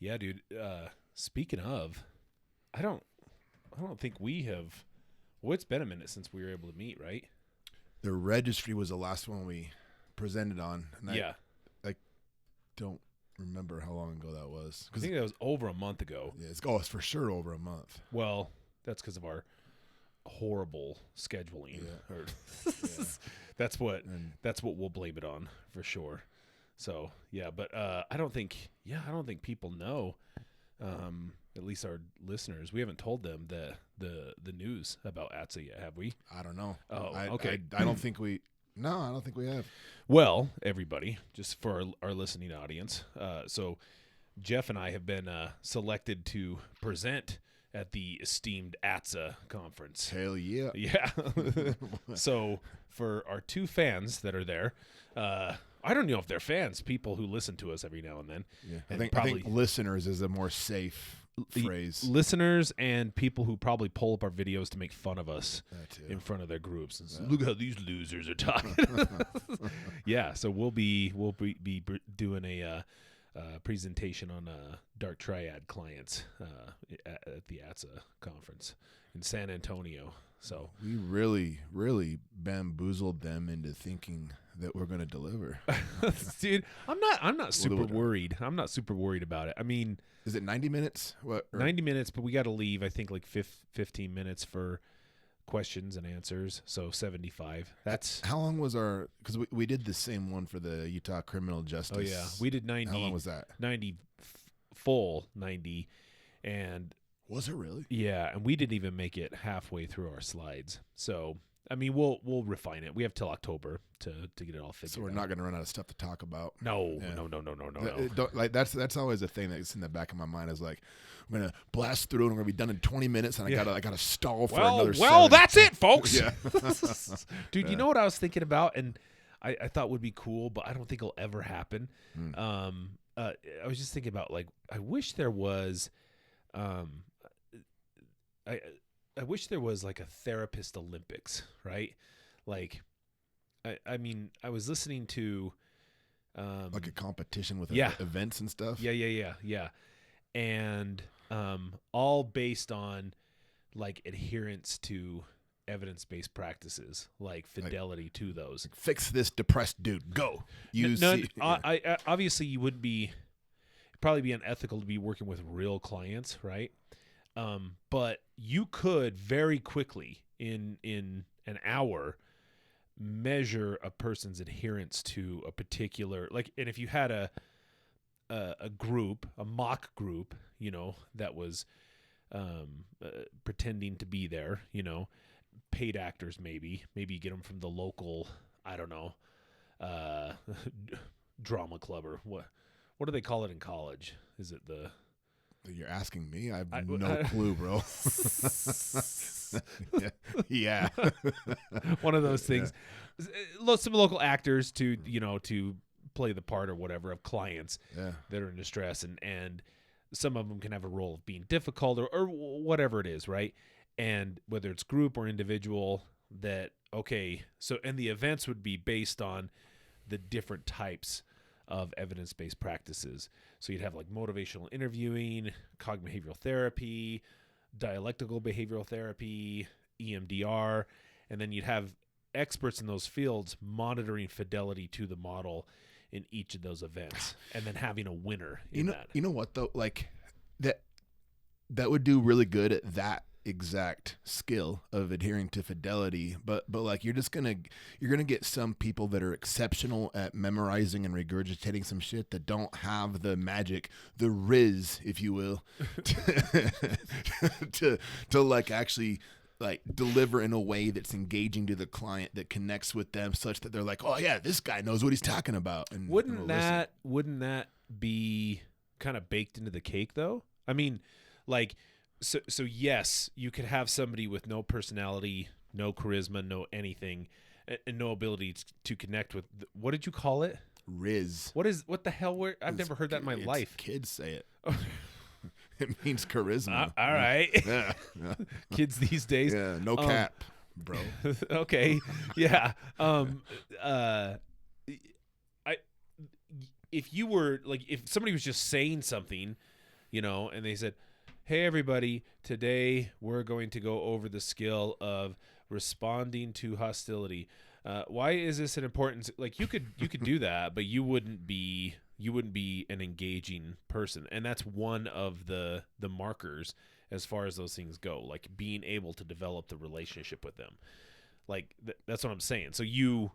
Yeah, dude. Speaking of, I don't think we have. Well, it's been a minute since we were able to meet, right? The registry was the last one we presented on. And Yeah. I don't remember how long ago that was. I think that was over a month ago. Yeah, it's for sure over a month. Well, that's because of our horrible scheduling. Yeah. Yeah. That's what we'll blame it on for sure. So yeah, but I don't think people know. At least our listeners, we haven't told them the news about ATSA yet, have we? I don't know. Oh, okay. I don't think we. No, I don't think we have. Well, everybody, just for our listening audience, so Jeff and I have been selected to present at the esteemed ATSA conference. Hell yeah. Yeah. So for our two fans that are there, I don't know if they're fans, people who listen to us every now and then. Yeah. And I think listeners is a more safe phrase. Listeners and people who probably pull up our videos to make fun of us in front of their groups and say, look how these losers are talking. Yeah, so we'll be doing a presentation on Dark Triad clients at the ATSA conference in San Antonio. So we really, really bamboozled them into thinking that we're going to deliver. Dude, I'm not super worried. I'm not super worried about it. I mean, is it 90 minutes? 90 minutes, but we got to leave, I think, like 15 minutes for questions and answers. So 75. That's how long was our? Because we did the same one for the Utah Criminal Justice. Oh yeah, we did 90. How long was that? 90 full 90, and was it really? Yeah, and we didn't even make it halfway through our slides. So I mean, we'll refine it. We have till October to get it all figured out. So we're not going to run out of stuff to talk about. No. Like that's always a thing that's in the back of my mind is like, I'm going to blast through and we're going to be done in 20 minutes and I got to stall for another 7. Well, that's it, folks. Yeah. Dude, you know what I was thinking about and I thought would be cool, but I don't think it'll ever happen. I was just thinking about like I wish there was I wish there was like a therapist Olympics, right? Like, I mean, I was listening to, like a competition with events and stuff. Yeah. And, all based on like adherence to evidence-based practices, like fidelity to those. Like, fix this depressed dude. Go. I obviously you would be, it'd probably be unethical to be working with real clients, right? But you could very quickly in an hour measure a person's adherence to a particular and if you had a group, a mock group, you know, that was pretending to be there, you know, paid actors maybe you get them from the local, I don't know, drama club or what do they call it in college? Is it the You're asking me? I have no clue, bro. Yeah. One of those things. Yeah. Some local actors to play the part or whatever of clients that are in distress, and some of them can have a role of being difficult or whatever it is, right? And whether it's group or individual, and the events would be based on the different types of evidence-based practices. So you'd have like motivational interviewing, cognitive behavioral therapy, dialectical behavioral therapy, EMDR, and then you'd have experts in those fields monitoring fidelity to the model in each of those events and then having a winner in that. You know what though? Like that would do really good at that exact skill of adhering to fidelity, but like you're gonna get some people that are exceptional at memorizing and regurgitating some shit that don't have the magic, the riz, if you will, to like actually like deliver in a way that's engaging to the client, that connects with them such that they're like, oh yeah, this guy knows what he's talking about. And wouldn't that be kind of baked into the cake though? I mean, like, So yes, you could have somebody with no personality, no charisma, no anything, and no ability to connect with. What did you call it? Riz. What the hell? I've never heard that in my life. Kids say it. It means charisma. All right. Yeah. Kids these days. Yeah. No cap, bro. Okay. Yeah. If you were like, if somebody was just saying something, and they said, hey, everybody, today we're going to go over the skill of responding to hostility. Why is this an important? Like you could do that, but you wouldn't be an engaging person, and that's one of the markers as far as those things go. Like being able to develop the relationship with them. Like that's what I'm saying. So you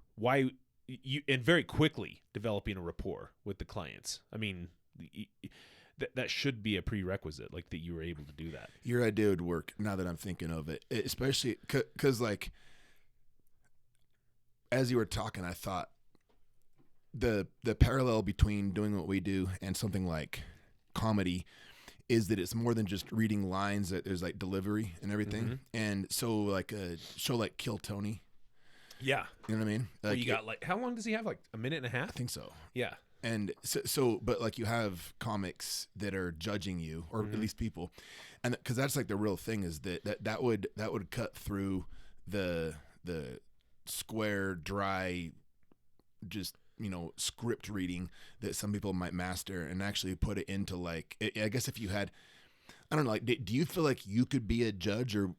and very quickly developing a rapport with the clients. I mean, that should be a prerequisite, like that you were able to do that. Your idea would work now that I'm thinking of it, especially because like as you were talking, I thought the parallel between doing what we do and something like comedy is that it's more than just reading lines, that there's like delivery and everything. Mm-hmm. And so like a show like Kill Tony. Yeah. You know what I mean? Like, well, you got like, how long does he have? Like a minute and a half? I think so. Yeah. And so but like you have comics that are judging you, or at least people. And because that's like the real thing is that would cut through the square, dry, just, script reading that some people might master and actually put it into like, I guess if you had, I don't know, like, do you feel like you could be a judge, or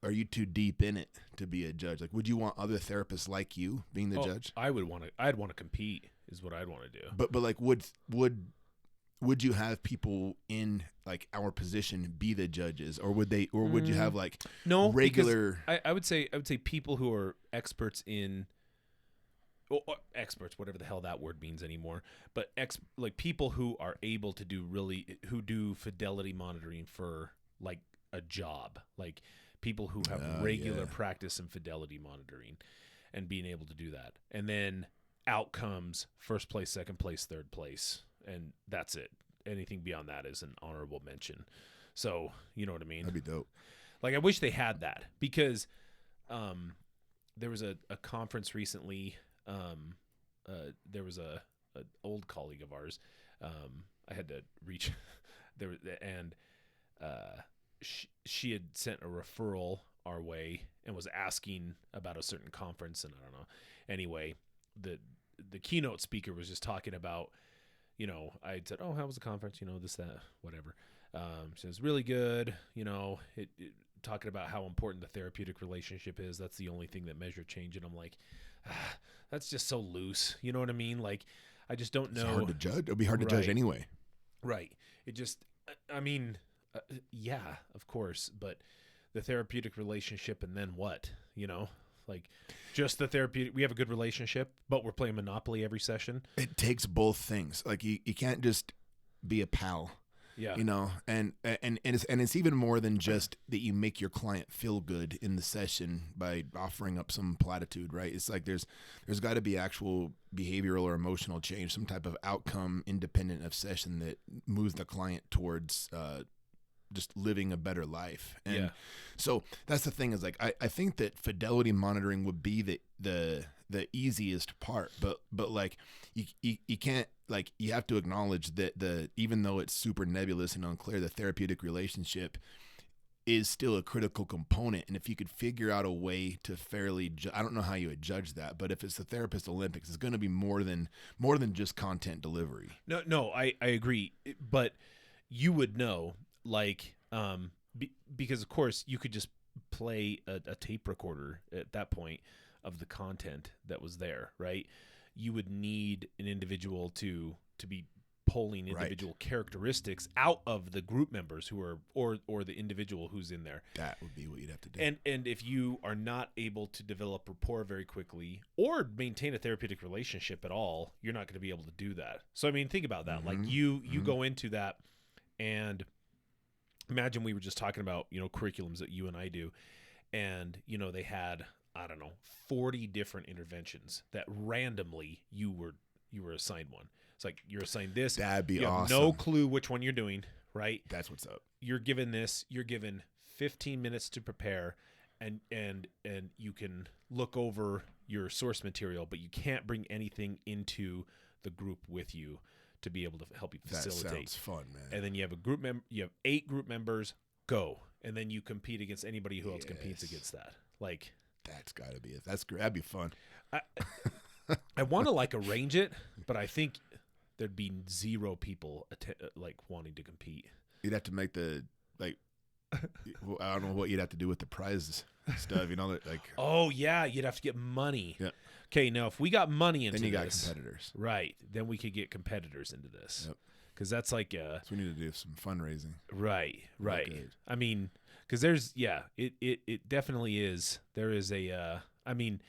are you too deep in it to be a judge? Like, would you want other therapists like you being the judge? I'd want to compete is what I'd want to do. But like, would you have people in like our position be the judges, or would you have like regular? I would say people who are experts in, or experts, whatever the hell that word means anymore, but like people who are able to who do fidelity monitoring for like a job, like people who have regular practice in fidelity monitoring and being able to do that. And then outcomes, first place, second place, third place, and that's it. Anything beyond that is an honorable mention. So, you know what I mean? That'd be dope. Like, I wish they had that, because there was a conference recently. There was a old colleague of ours. I had to reach there, and she had sent a referral our way and was asking about a certain conference, and I don't know. Anyway, the keynote speaker was just talking about, I said, oh, how was the conference? This, that, whatever. She says, really good. Talking about how important the therapeutic relationship is. That's the only thing that measure change. And I'm like, that's just so loose. You know what I mean? Like, I just don't know. It's hard to judge. It'll be hard to judge anyway. Right. It just, I mean, yeah, of course. But the therapeutic relationship, and then what? Like, just the therapeutic, we have a good relationship, but we're playing Monopoly every session. It takes both things. Like, you can't just be a pal. Yeah. And it's even more than just that you make your client feel good in the session by offering up some platitude, right? It's like there's got to be actual behavioral or emotional change, some type of outcome independent of session that moves the client towards just living a better life. And so that's the thing, is like I think that fidelity monitoring would be the easiest part, but like you can't, like, you have to acknowledge that even though it's super nebulous and unclear, the therapeutic relationship is still a critical component. And if you could figure out a way to fairly, I don't know how you would judge that, but if it's the Therapist Olympics, it's going to be more than just content delivery. No, I agree, but you would know, like, because of course you could just play a tape recorder at that point of the content that was there, right? You would need an individual to be pulling individual characteristics out of the group members who are, or the individual who's in there. That would be what you'd have to do. And if you are not able to develop rapport very quickly or maintain a therapeutic relationship at all, you're not going to be able to do that. So, I mean, think about that. Like you go into that, and imagine we were just talking about, curriculums that you and I do, and, they had, I don't know, 40 different interventions that randomly you were assigned one. It's like, you're assigned this. That'd be you awesome. have no clue which one you're doing, right? That's what's up. You're given this. You're given 15 minutes to prepare, and you can look over your source material, but you can't bring anything into the group with you to be able to help you facilitate. That sounds fun, man. And then you have you have 8 group members, go, and then you compete against anybody who else competes against that. Like, that's got to be it. That's great. That'd be fun. I want to like arrange it, but I think there'd be zero people like wanting to compete. You'd have to make the like. I don't know what you'd have to do with the prize stuff. You know, like. Oh yeah, you'd have to get money. Yeah. Okay, now if we got money into then you got this, competitors, right? Then we could get competitors into this. Yep. Because that's like so we need to do some fundraising. Right. I mean, because it definitely is. There is a. I mean,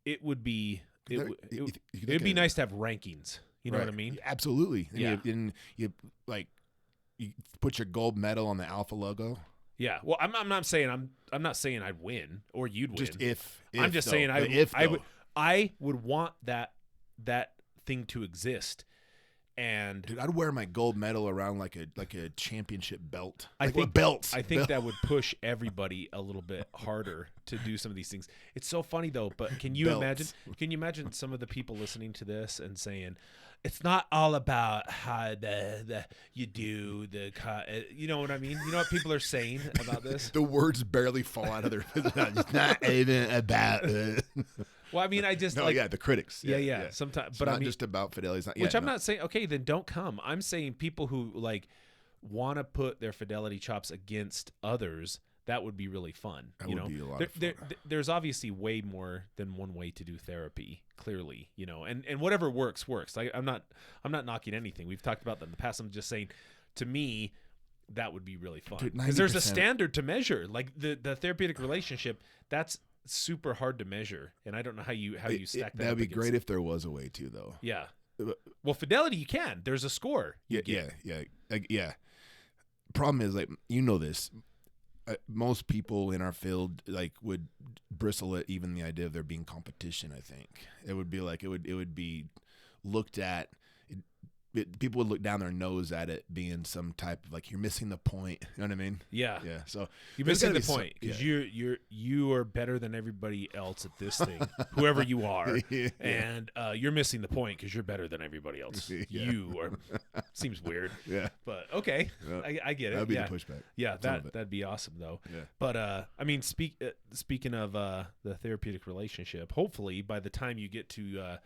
it would be. It'd be nice to have rankings. You know what I mean? Absolutely. And you put your gold medal on the Alpha logo. Yeah. Well, I'm not saying I'm not saying I'd win or you'd win. Just if I'm just though, saying I would want that thing to exist. And dude, I'd wear my gold medal around like a championship belt. I think belts. that would push everybody a little bit harder to do some of these things. It's so funny though, but can you imagine some of the people listening to this and saying, it's not all about how you do you know what I mean? You know what people are saying about this? The words barely fall out of their it's not even about Well, I mean, the critics. Yeah. Sometimes, it's but not I mean, just about fidelity. I'm not saying. Okay, then don't come. I'm saying people who like want to put their fidelity chops against others. That would be really fun. That would be a lot of fun. There's obviously way more than one way to do therapy. Clearly, and whatever works. I'm not knocking anything. We've talked about that in the past. I'm just saying, to me, that would be really fun because there's a standard to measure. Like the therapeutic relationship, that's super hard to measure, and I don't know how you stack that. That'd be great if there was a way to, though. Yeah. Well, fidelity you can. There's a score. Yeah. Problem is, like, this. Most people in our field would bristle at even the idea of there being competition. I think it would be like it would be looked at. People would look down their nose at it being some type of you're missing the point. You know what I mean? Yeah. So you're missing the point because you are better than everybody else at this thing, whoever you are, and you're missing the point because you're better than everybody else. You are. Seems weird. Yeah. But okay, I get it. That'd be the pushback. Yeah, that'd be awesome though. Yeah. But I mean, speaking of the therapeutic relationship, hopefully by the time you get to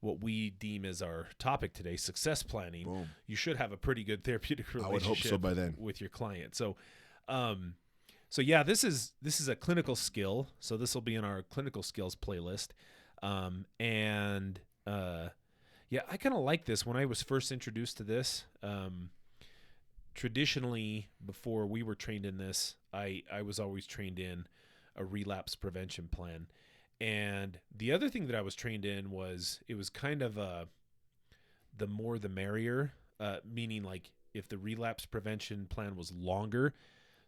what we deem as our topic today, success planning, boom, you should have a pretty good therapeutic relationship. I would hope so by then. With your client. So, yeah, this is a clinical skill. So this will be in our clinical skills playlist. Yeah, I kind of like this. When I was first introduced to this, traditionally before we were trained in this, I was always trained in a relapse prevention plan. And the other thing that I was trained in was it was kind of the more the merrier, meaning like if the relapse prevention plan was longer,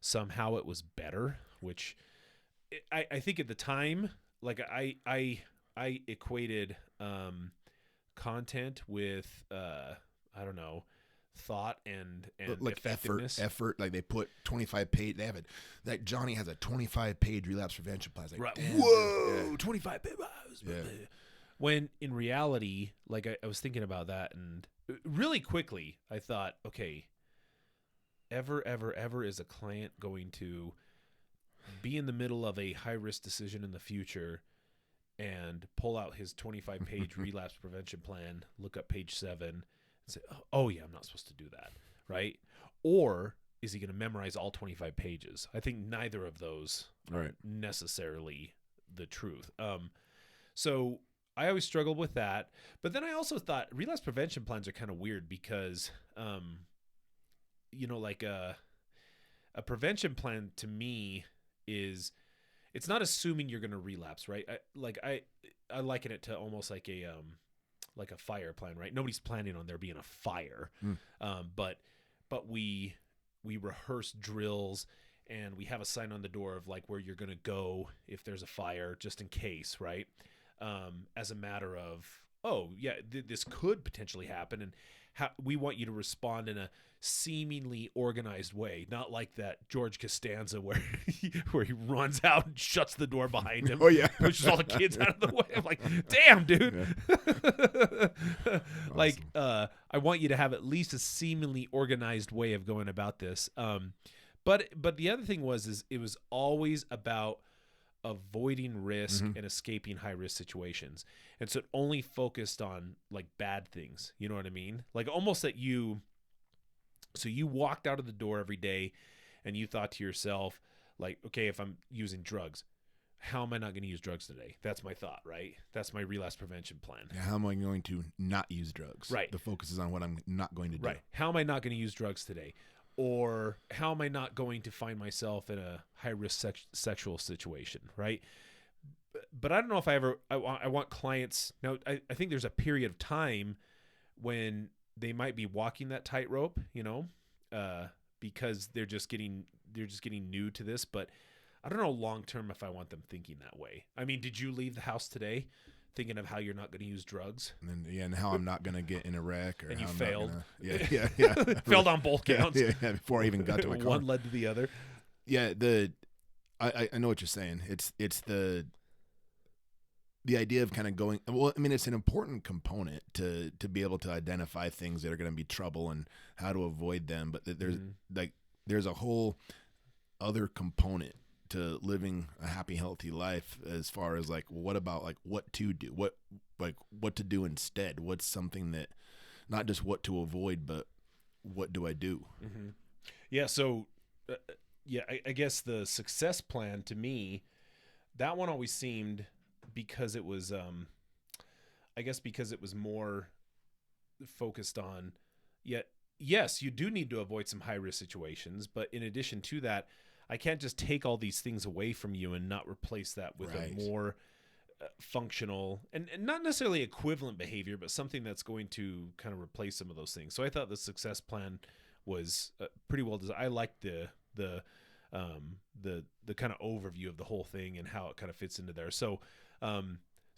somehow it was better, which I think at the time, like I equated content with I don't know, thought and like effectiveness. effort. Like they put 25 page. They have it. Like Johnny has a 25-page relapse prevention plan. Like, right. Damn, whoa, yeah. 25 pages. Yeah. When in reality, like I was thinking about that, and really quickly, I thought, okay, ever is a client going to be in the middle of a high risk decision in the future and pull out his 25-page relapse prevention plan, look up page 7, and say, oh yeah, I'm not supposed to do that, right? Or is he going to memorize all 25 pages? I think neither of those are necessarily the truth. So I always struggled with that. But then I also thought relapse prevention plans are kind of weird because, like a prevention plan to me is, it's not assuming you're going to relapse, right? I liken it to almost like a fire plan, right? Nobody's planning on there being a fire. But we rehearse drills and we have a sign on the door of like where you're going to go if there's a fire, just in case, right? As a matter of, oh yeah, this could potentially happen. And we want you to respond in a seemingly organized way, not like that George Costanza where he runs out and shuts the door behind him. Oh yeah, pushes all the kids out of the way. I'm like, damn, dude. Yeah. Like, I want you to have at least a seemingly organized way of going about this. But the other thing was it was always about avoiding risk Mm-hmm. and escaping high risk situations. And so it only focused on like bad things. You know what I mean? Like almost that so you walked out of the door every day and you thought to yourself, like, okay, if I'm using drugs, how am I not going to use drugs today? That's my thought, right? That's my relapse prevention plan. Yeah, how am I going to not use drugs? Right. The focus is on what I'm not going to do. Right. How am I not going to use drugs today? Or how am I not going to find myself in a high risk sexual situation, right? But I don't know if I want clients. Now, I think there's a period of time when they might be walking that tightrope, because they're just getting new to this. But I don't know long term if I want them thinking that way. I mean, did you leave the house today thinking of how you're not going to use drugs? And how I'm not going to get in a wreck, or and you how I'm failed. Yeah. Failed on both counts. Yeah, before I even got to my car. One led to the other. Yeah, I know what you're saying. It's the idea of kind of going. Well, I mean, it's an important component to be able to identify things that are going to be trouble and how to avoid them. But there's a whole other component to living a happy, healthy life, as far as like, what about like what to do, what to do instead? What's something that, not just what to avoid, but what do I do? Mm-hmm. Yeah. So, I guess the success plan to me, that one always seemed, because it was, because it was more focused on, yes, you do need to avoid some high risk situations, but in addition to that, I can't just take all these things away from you and not replace that with Right. a more functional and not necessarily equivalent behavior, but something that's going to kind of replace some of those things. So I thought the success plan was pretty well designed. I liked the kind of overview of the whole thing and how it kind of fits into there. So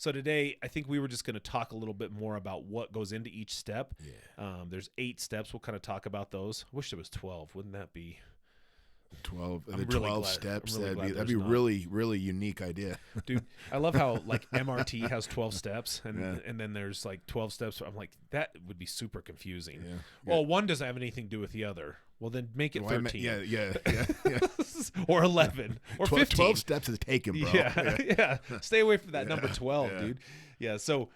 today I think we were just going to talk a little bit more about what goes into each step. Yeah. There's 8 steps. We'll kind of talk about those. I wish there was 12. Wouldn't that be 12 I'm the really 12 glad- steps? I'm really glad That'd there's be not. really, really unique idea. Dude, I love how like MRT has 12 steps and Yeah. and then there's like 12 steps. I'm like, that would be super confusing. Yeah. Well, one doesn't have anything to do with the other. Well, then make it 13. Yeah. or 11 or 12, 15. 12 steps is taken, bro. Yeah. Stay away from that number 12, Yeah. dude. Yeah, so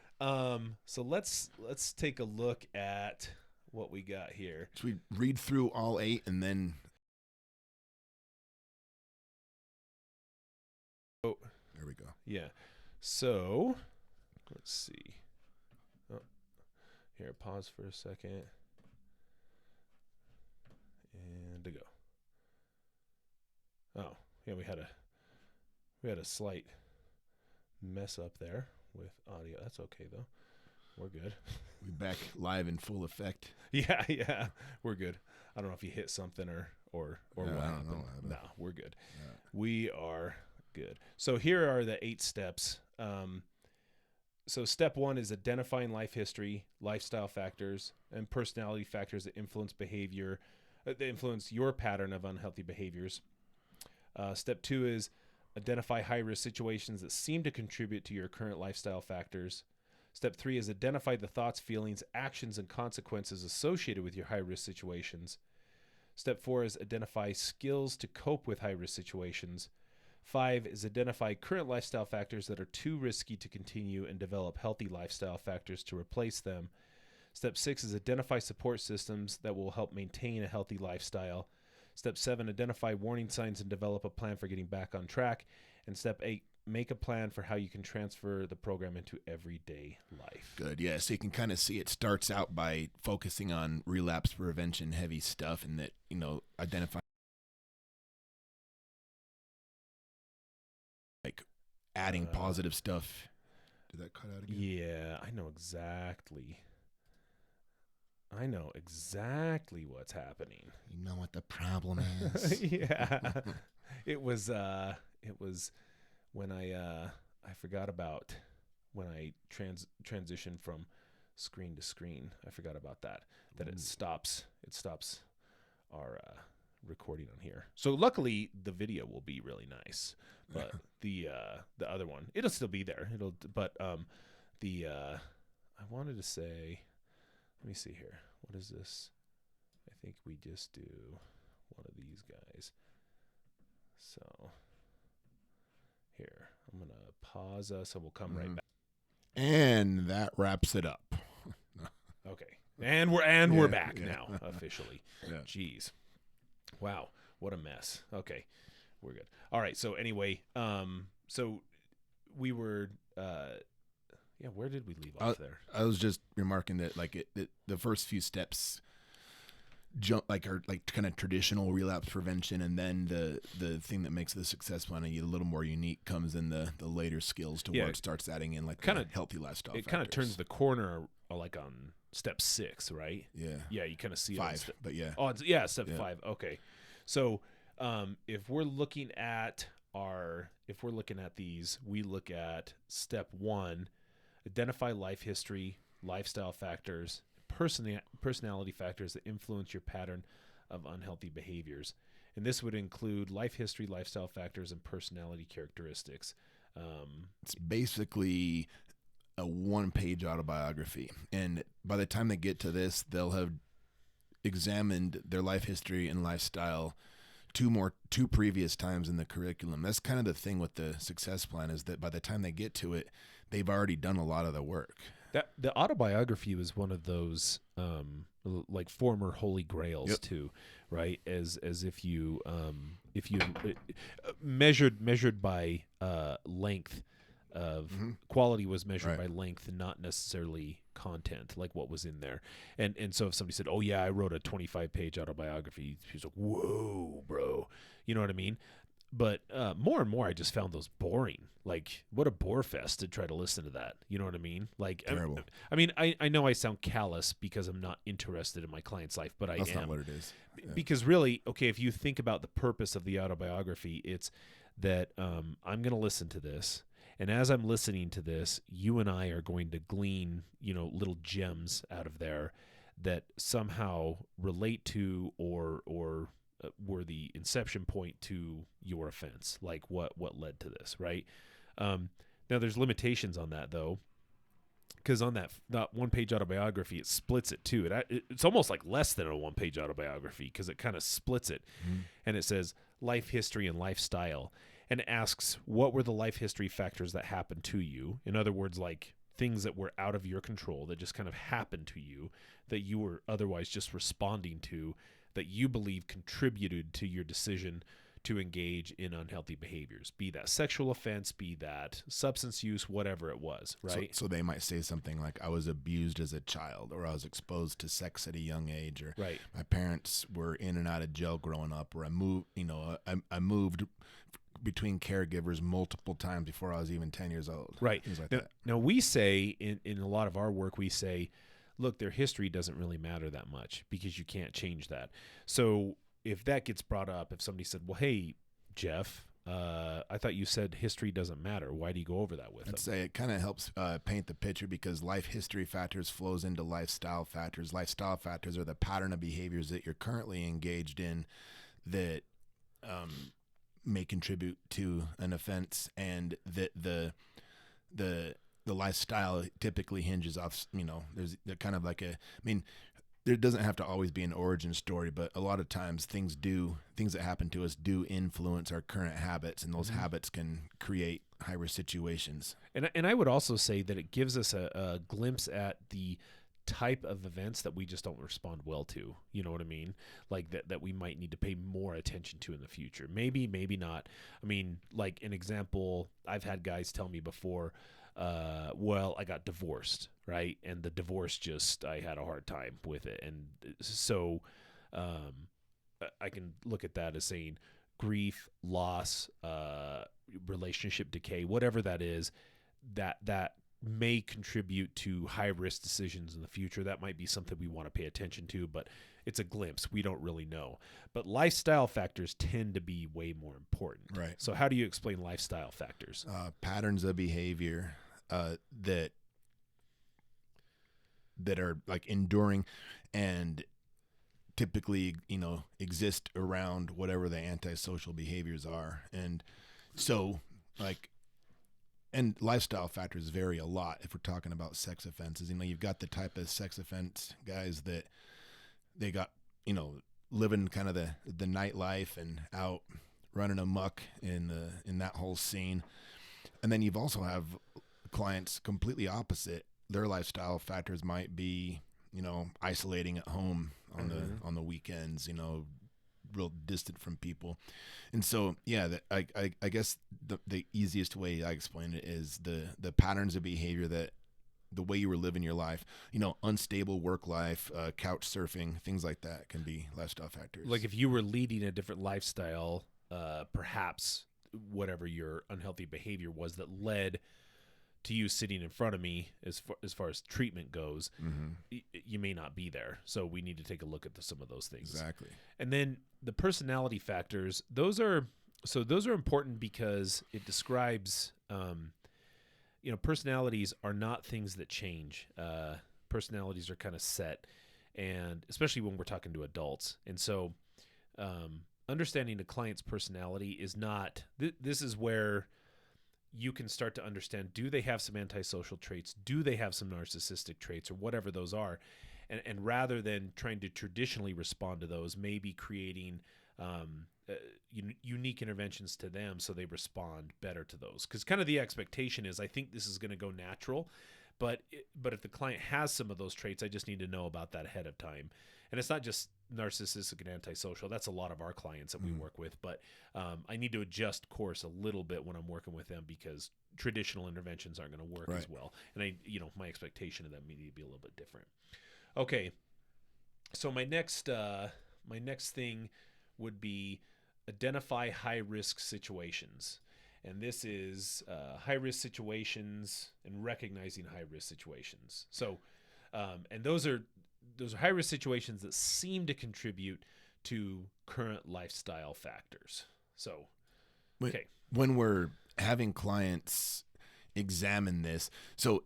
let's take a look at what we got here. So we read through all 8 and then. Oh, there we go. yeah. So, let's see. Oh, here, pause for a second. And to go. Oh, yeah, we had a slight mess up there with audio. That's okay though. We're good. We back live in full effect. Yeah, we're good. I don't know if you hit something or what I don't happened. know what happened. No, we're good. Yeah. We are good. So here are the 8 steps. So step 1 is identifying life history, lifestyle factors, and personality factors that influence behavior, that influence your pattern of unhealthy behaviors. Step 2 is identify high-risk situations that seem to contribute to your current lifestyle factors. Step 3 is identify the thoughts, feelings, actions, and consequences associated with your high-risk situations. Step 4 is identify skills to cope with high-risk situations. 5 is identify current lifestyle factors that are too risky to continue and develop healthy lifestyle factors to replace them. Step 6 is identify support systems that will help maintain a healthy lifestyle. Step 7, identify warning signs and develop a plan for getting back on track. And step 8, make a plan for how you can transfer the program into everyday life. Good. Yeah. So you can kind of see it starts out by focusing on relapse prevention, heavy stuff, and that, identify like adding positive stuff. Did that cut out again? Yeah, I know exactly what's happening. You know what the problem is. Yeah. It was when I forgot about when I transitioned from screen to screen. I forgot about that it stops our recording on here. So luckily the video will be really nice, but the other one, it'll still be there. I wanted to say, let me see here. What is this? I think we just do one of these guys. So Here, I'm going to pause us and we'll come right back. And that wraps it up. Okay. And we're back now, officially. Yeah. Jeez. Wow. What a mess. Okay. We're good. All right. So anyway, so we were, where did we leave off there? I was just remarking that like the first few steps are kind of traditional relapse prevention, and then the thing that makes the success plan a little more unique comes in the later skills to where it starts adding in like kind of healthy lifestyle. It kind of turns the corner like on step 6, right? Yeah, you kind of see 5, it but yeah. Oh, step 5. Okay, so if we're looking at these, we look at step 1: identify life history, lifestyle factors, personality factors that influence your pattern of unhealthy behaviors. And this would include life history, lifestyle factors, and personality characteristics. It's basically a 1-page autobiography. And by the time they get to this, they'll have examined their life history and lifestyle two previous times in the curriculum. That's kind of the thing with the success plan, is that by the time they get to it, they've already done a lot of the work. That the autobiography was one of those like former holy grails too, right? As if you measured by length of quality was measured by length, not necessarily content, like what was in there. And so if somebody said, "Oh yeah, I wrote a 25-page autobiography," he's like, "Whoa, bro," you know what I mean? But more and more, I just found those boring. Like, what a bore fest to try to listen to that. You know what I mean? Like, terrible. I mean, I know I sound callous because I'm not interested in my client's life, but That's I am. not what it is. Yeah. Because really, okay, if you think about the purpose of the autobiography, it's that I'm going to listen to this. And as I'm listening to this, you and I are going to glean, little gems out of there that somehow relate to or were the inception point to your offense, like what led to this, right? Now there's limitations on that though, because on that 1-page autobiography, it splits it too. It's almost like less than a 1-page autobiography because it kind of splits it, and it says life history and lifestyle, and asks what were the life history factors that happened to you. In other words, like things that were out of your control that just kind of happened to you that you were otherwise just responding to, that you believe contributed to your decision to engage in unhealthy behaviors, be that sexual offense, be that substance use, whatever it was, right? So they might say something like, I was abused as a child, or I was exposed to sex at a young age, or my parents were in and out of jail growing up, or I moved between caregivers multiple times before I was even 10 years old. Right. Things like that. Now we say in a lot of our work, we say, look, their history doesn't really matter that much because you can't change that. So if that gets brought up, if somebody said, well, hey, Jeff, I thought you said history doesn't matter. Why do you go over that with them? I'd say it kind of helps paint the picture, because life history factors flows into lifestyle factors. Lifestyle factors are the pattern of behaviors that you're currently engaged in that may contribute to an offense, and that the lifestyle typically hinges off, they're kind of like there doesn't have to always be an origin story, but a lot of times things that happen to us do influence our current habits, and those habits can create high-risk situations. And I would also say that it gives us a glimpse at the type of events that we just don't respond well to. You know what I mean? Like that we might need to pay more attention to in the future. Maybe not. I mean, like an example, I've had guys tell me before, well, I got divorced, right? And the divorce I had a hard time with it. And so I can look at that as saying grief, loss, relationship decay, whatever that is, that may contribute to high-risk decisions in the future. That might be something we want to pay attention to, but it's a glimpse. We don't really know. But lifestyle factors tend to be way more important. Right. So how do you explain lifestyle factors? Patterns of behavior that are like enduring and typically, exist around whatever the antisocial behaviors are. And so and lifestyle factors vary a lot if we're talking about sex offenses. You've got the type of sex offense guys that they got, living kind of the nightlife and out running amok in that whole scene. And then you've also have clients completely opposite. Their lifestyle factors might be, isolating at home on the weekends, real distant from people. And so, yeah, I guess the easiest way I explain it is the patterns of behavior, that the way you were living your life, unstable work life, couch surfing, things like that can be lifestyle factors. Like if you were leading a different lifestyle, perhaps whatever your unhealthy behavior was that led to you sitting in front of me as far as treatment goes, you may not be there. So we need to take a look at some of those things. Exactly. And then the personality factors, those are important because it describes, personalities are not things that change. Personalities are kind of set, and especially when we're talking to adults. And so understanding a client's personality is not, this is where you can start to understand, do they have some antisocial traits? Do they have some narcissistic traits, or whatever those are? And rather than trying to traditionally respond to those, maybe creating unique interventions to them so they respond better to those. Because kind of the expectation is, I think this is going to go natural, but if the client has some of those traits, I just need to know about that ahead of time. And it's not just narcissistic and antisocial. That's a lot of our clients that we work with. But I need to adjust course a little bit when I'm working with them, because traditional interventions aren't going to work as well. And my expectation of them may need to be a little bit different. Okay. So my next thing would be identify high-risk situations. And this is high-risk situations and recognizing high-risk situations. So, and those are high-risk situations that seem to contribute to current lifestyle factors. So, okay. When we're having clients examine this, so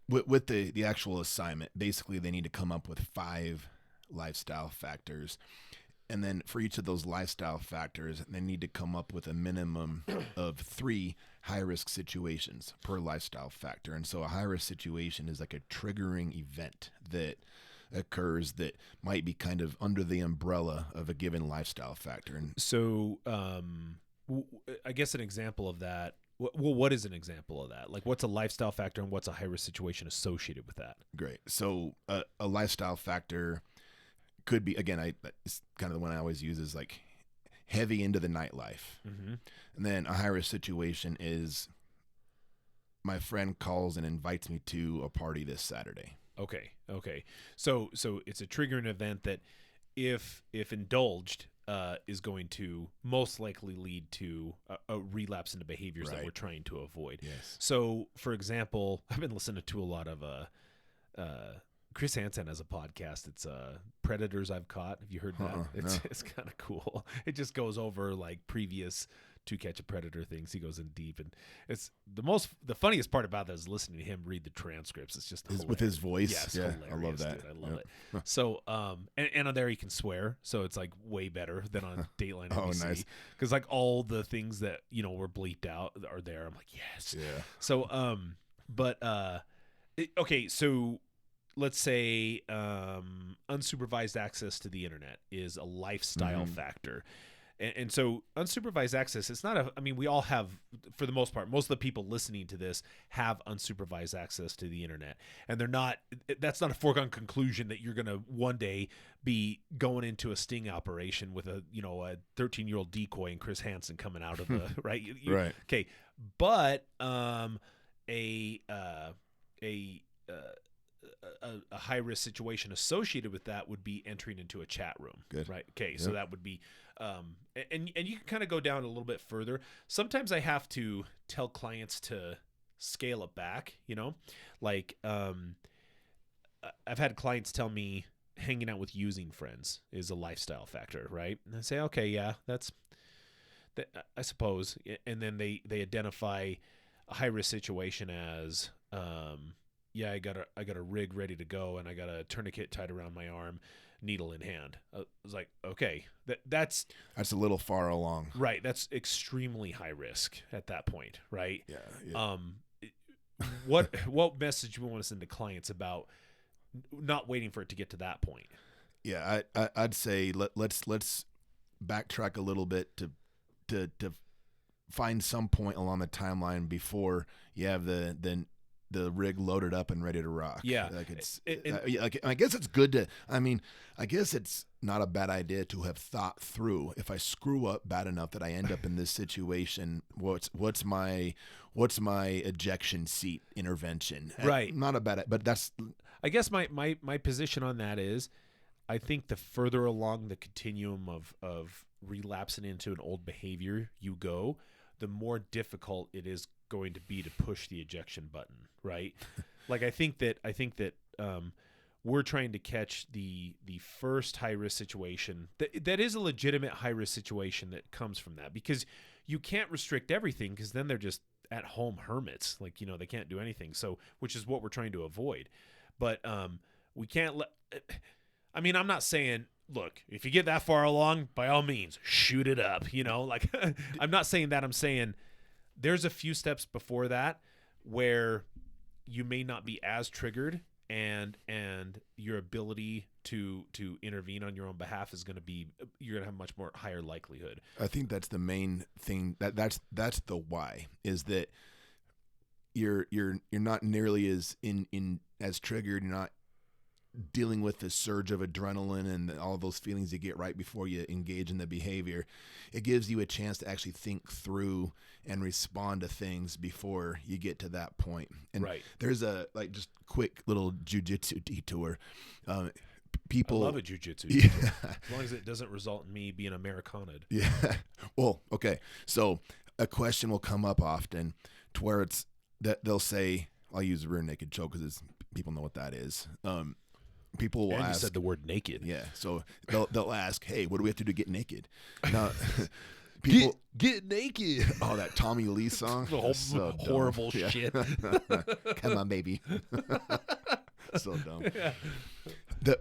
with the actual assignment, basically they need to come up with 5 lifestyle factors. And then for each of those lifestyle factors, they need to come up with a minimum of 3 high-risk situations per lifestyle factor. And so a high-risk situation is like a triggering event that occurs that might be kind of under the umbrella of a given lifestyle factor. And so I guess an example of that, well, what is an example of that? Like, what's a lifestyle factor and what's a high-risk situation associated with that? Great. So a lifestyle factor could be, again, it's kind of the one I always use, is like heavy into the nightlife. And then a high-risk situation is my friend calls and invites me to a party this Saturday. Okay. So it's a triggering event that, if indulged, is going to most likely lead to a relapse into behaviors that we're trying to avoid. Yes. So, for example, I've been listening to a lot of Chris Hansen has a podcast. It's Predators I've Caught. Have you heard that? It's kind of cool. It just goes over like previous To Catch a Predator things. He goes in deep, and it's the funniest part about that is listening to him read the transcripts. It's just hilarious. With his voice. Yes, yeah, hilarious, I love that. Dude. I love it. So, and on there he can swear, so it's like way better than on Dateline NBC. Nice. Because like all the things that were bleeped out are there. I'm like, yes. Yeah. So, okay, so let's say unsupervised access to the internet is a lifestyle factor. And so unsupervised access, it's not we all have, for the most part, most of the people listening to this have unsupervised access to the internet. And that's not a foregone conclusion that you're going to one day be going into a sting operation with a 13-year-old decoy and Chris Hansen coming out of the, right? Right. Okay. But a high risk situation associated with that would be entering into a chat room. Good. Right. Okay. Yep. So that would be, and you can kind of go down a little bit further. Sometimes I have to tell clients to scale it back, like, I've had clients tell me hanging out with using friends is a lifestyle factor. Right. And I say, okay, yeah, I suppose. And then they identify a high risk situation as, yeah, I got a rig ready to go, and I got a tourniquet tied around my arm, needle in hand. I was like, okay, that's a little far along. Right. That's extremely high risk at that point, right? Yeah. What message do we want to send to clients about not waiting for it to get to that point? Yeah, I'd say let's backtrack a little bit to find some point along the timeline before you have the rig loaded up and ready to rock. Yeah. Like I guess it's good to, I guess it's not a bad idea to have thought through, if I screw up bad enough that I end up in this situation, what's my ejection seat intervention? Right. Not a bad, but that's, I guess my position on that is, I think the further along the continuum of relapsing into an old behavior you go, the more difficult it is going to be to push the ejection button, right? Like I think that we're trying to catch the first high risk situation that is a legitimate high risk situation that comes from that, because you can't restrict everything, because then they're just at home hermits, like they can't do anything. So, which is what we're trying to avoid. But we can't let. I'm not saying, look, if you get that far along, by all means, shoot it up. Like I'm not saying that. I'm saying there's a few steps before that where you may not be as triggered, and your ability to intervene on your own behalf is going to be, you're going to have much more higher likelihood. I think that's the main thing. That's the why, is that you're not nearly as as triggered. You're not dealing with the surge of adrenaline and all those feelings you get right before you engage in the behavior. It gives you a chance to actually think through and respond to things before you get to that point. And there's a just quick little jujitsu detour. People, I love a jujitsu, as long as it doesn't result in me being Americana'd. Yeah. Well, okay. So a question will come up often to where it's that they'll say, I'll use rear naked choke because people know what that is. People will ask. You said the word naked. Yeah. So they'll ask, hey, what do we have to do to get naked? Now, people get naked. Oh, that Tommy Lee song. So horrible shit. Come on, baby. So dumb. Yeah.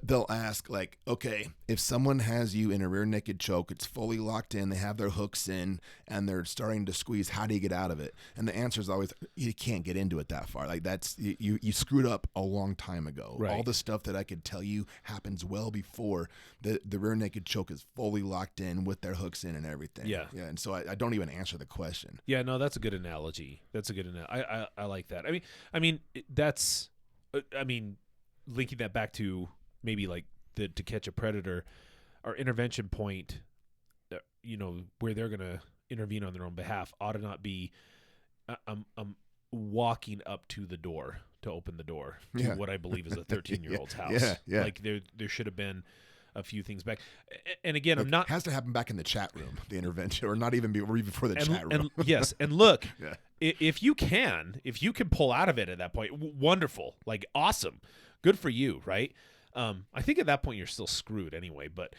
They'll ask, like, okay, if someone has you in a rear naked choke, it's fully locked in, they have their hooks in, and they're starting to squeeze, how do you get out of it? And the answer is always, you can't get into it that far. Like, that's, you screwed up a long time ago. Right. All the stuff that I could tell you happens well before the rear naked choke is fully locked in with their hooks in and everything. Yeah. Yeah. And so I don't even answer the question. Yeah, no, that's a good analogy. I like that. That's, linking that back to maybe like To Catch a Predator, our intervention point, where they're going to intervene on their own behalf ought to not be, I'm walking up to the door to open the door to what I believe is a 13-year-old's house. Yeah. Like there should have been a few things back. And again, I'm not. It has to happen back in the chat room, the intervention, or not even before the chat room. Yes. And look, if you can pull out of it at that point, wonderful, like awesome. Good for you, right? I think at that point you're still screwed anyway. But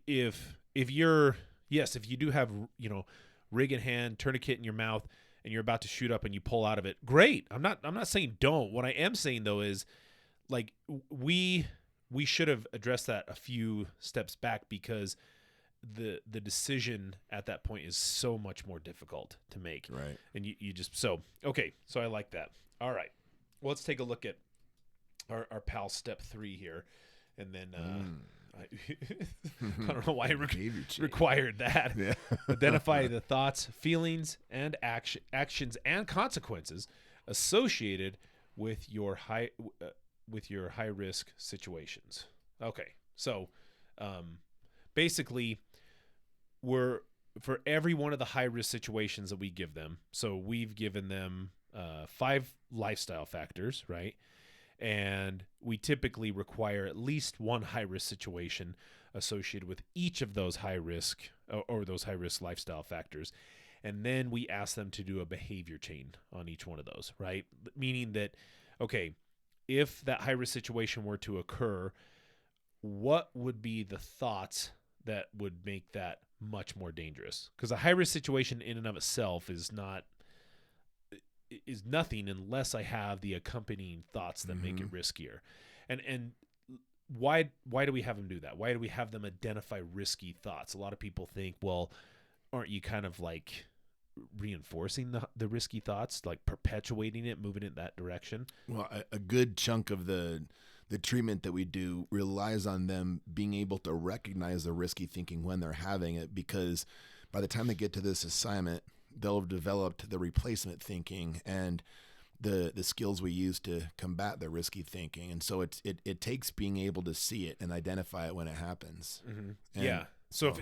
if you do have rig in hand, tourniquet in your mouth, and you're about to shoot up and you pull out of it, great. I'm not saying don't. What I am saying though is, like, we should have addressed that a few steps back, because the decision at that point is so much more difficult to make. Right. And you just so I like that. All right. Well, let's take a look at our pal step 3 here, and then I don't know why it required that. Yeah. Identify the thoughts, feelings, and actions and consequences associated with your high risk situations. Okay, so basically, for every one of the high risk situations that we give them, so we've given them 5 lifestyle factors, right? And we typically require at least one high-risk situation associated with each of those high-risk or those high-risk lifestyle factors. And then we ask them to do a behavior chain on each one of those, right? Meaning that, okay, if that high-risk situation were to occur, what would be the thoughts that would make that much more dangerous? Because a high-risk situation in and of itself is nothing unless I have the accompanying thoughts that make it riskier. And why do we have them do that? Why do we have them identify risky thoughts? A lot of people think, well, aren't you kind of like reinforcing the risky thoughts, like perpetuating it, moving it in that direction? Well, a good chunk of the treatment that we do relies on them being able to recognize the risky thinking when they're having it, because by the time they get to this assignment, they'll have developed the replacement thinking and the skills we use to combat the risky thinking. And so it takes being able to see it and identify it when it happens. Yeah. So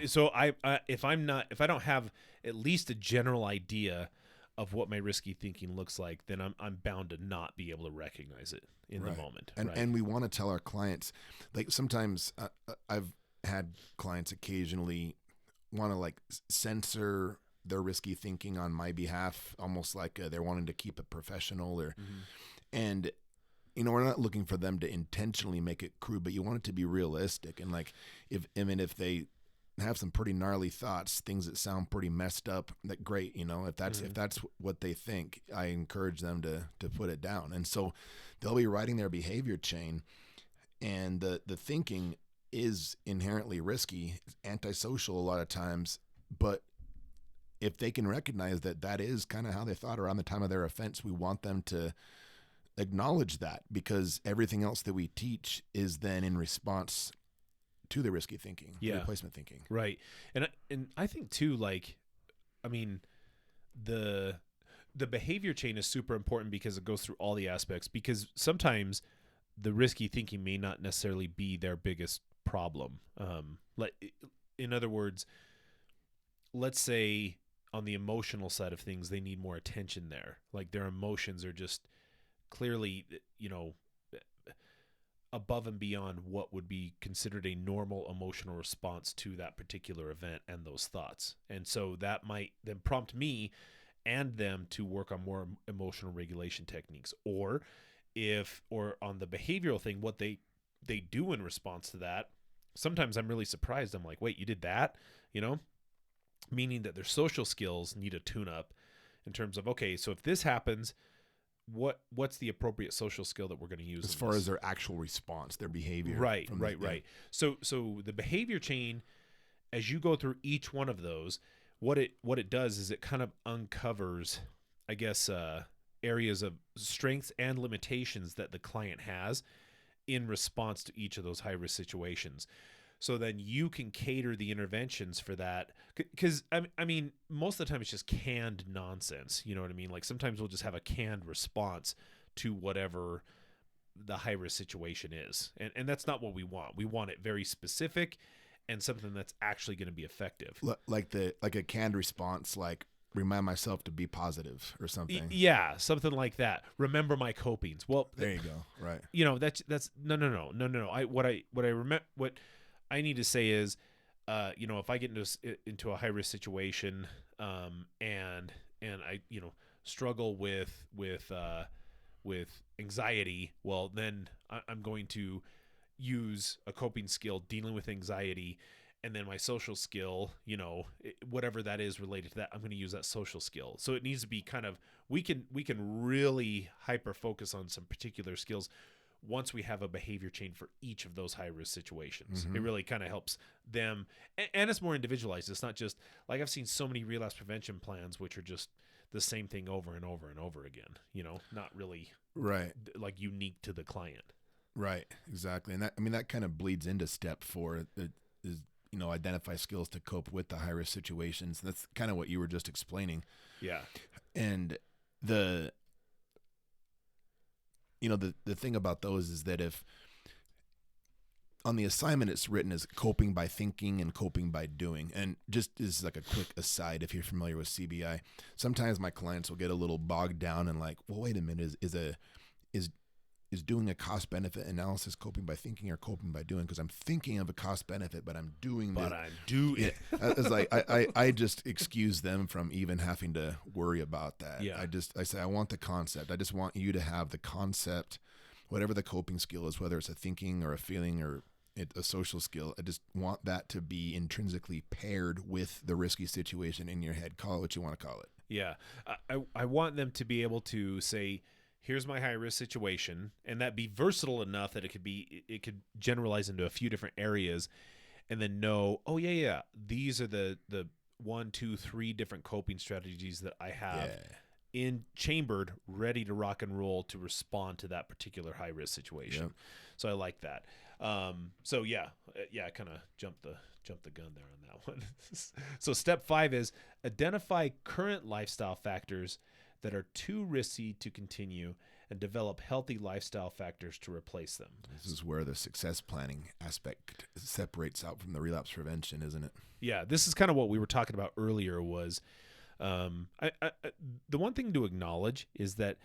if I don't have at least a general idea of what my risky thinking looks like, then I'm bound to not be able to recognize it in the moment. And we want to tell our clients, like sometimes I've had clients occasionally want to like censor their risky thinking on my behalf, almost like they're wanting to keep it professional or, and we're not looking for them to intentionally make it crude, but you want it to be realistic. And like, if they have some pretty gnarly thoughts, things that sound pretty messed up, that great. If that's what they think, I encourage them to put it down. And so they'll be writing their behavior chain, and the thinking is inherently risky, it's antisocial a lot of times, but if they can recognize that is kind of how they thought around the time of their offense, we want them to acknowledge that, because everything else that we teach is then in response to the risky thinking, replacement thinking. Right. And I think too, like, I mean, the behavior chain is super important because it goes through all the aspects, because sometimes the risky thinking may not necessarily be their biggest problem. Like, in other words, let's say on the emotional side of things, they need more attention there. Like, their emotions are just clearly, above and beyond what would be considered a normal emotional response to that particular event and those thoughts. And so that might then prompt me and them to work on more emotional regulation techniques. Or on the behavioral thing, what they do in response to that, sometimes I'm really surprised. I'm like, wait, you did that? Meaning that their social skills need a tune-up in terms of, okay, so if this happens, what's the appropriate social skill that we're going to use as far as their actual response, their behavior? Right. So the behavior chain, as you go through each one of those, what it does is it kind of uncovers, I guess, areas of strengths and limitations that the client has in response to each of those high-risk situations. So then you can cater the interventions for that. Because, I mean, most of the time it's just canned nonsense. You know what I mean? Like, sometimes we'll just have a canned response to whatever the high-risk situation is. And that's not what we want. We want it very specific and something that's actually going to be effective. Like a canned response, like, remind myself to be positive or something. Yeah, something like that. Remember my copings. Well, there you go. Right. That's no. What I need to say is, if I get into a high risk situation, and I struggle with anxiety, well, then I'm going to use a coping skill dealing with anxiety, and then my social skill, whatever that is related to that, I'm going to use that social skill. So it needs to be kind of, we can really hyper focus on some particular skills once we have a behavior chain for each of those high-risk situations. It really kind of helps them, and it's more individualized. It's not just, like, I've seen so many relapse prevention plans which are just the same thing over and over and over again, not really like unique to the client. Right, exactly. And that kind of bleeds into step 4, is identify skills to cope with the high-risk situations. That's kind of what you were just explaining. Yeah. And the thing about those is that if on the assignment it's written as coping by thinking and coping by doing, and just as like a quick aside, if you're familiar with CBI, sometimes my clients will get a little bogged down and like, well, wait a minute, is doing a cost benefit analysis coping by thinking or coping by doing? Because I'm thinking of a cost benefit, but I'm doing it. It's like I just excuse them from even having to worry about that. Yeah. I say I want the concept. I just want you to have the concept, whatever the coping skill is, whether it's a thinking or a feeling or a social skill. I just want that to be intrinsically paired with the risky situation in your head. Call it what you want to call it. Yeah. I want them to be able to say, here's my high risk situation, and that be versatile enough that it could generalize into a few different areas, and then know, oh yeah, these are the 1, 2, 3 different coping strategies that I have in chambered, ready to rock and roll to respond to that particular high risk situation. Yep. So I like that. So I kind of jumped the gun there on that one. So step 5 is identify current lifestyle factors that are too risky to continue and develop healthy lifestyle factors to replace them. This is where the success planning aspect separates out from the relapse prevention, isn't it? Yeah, this is kind of what we were talking about earlier was the one thing to acknowledge is that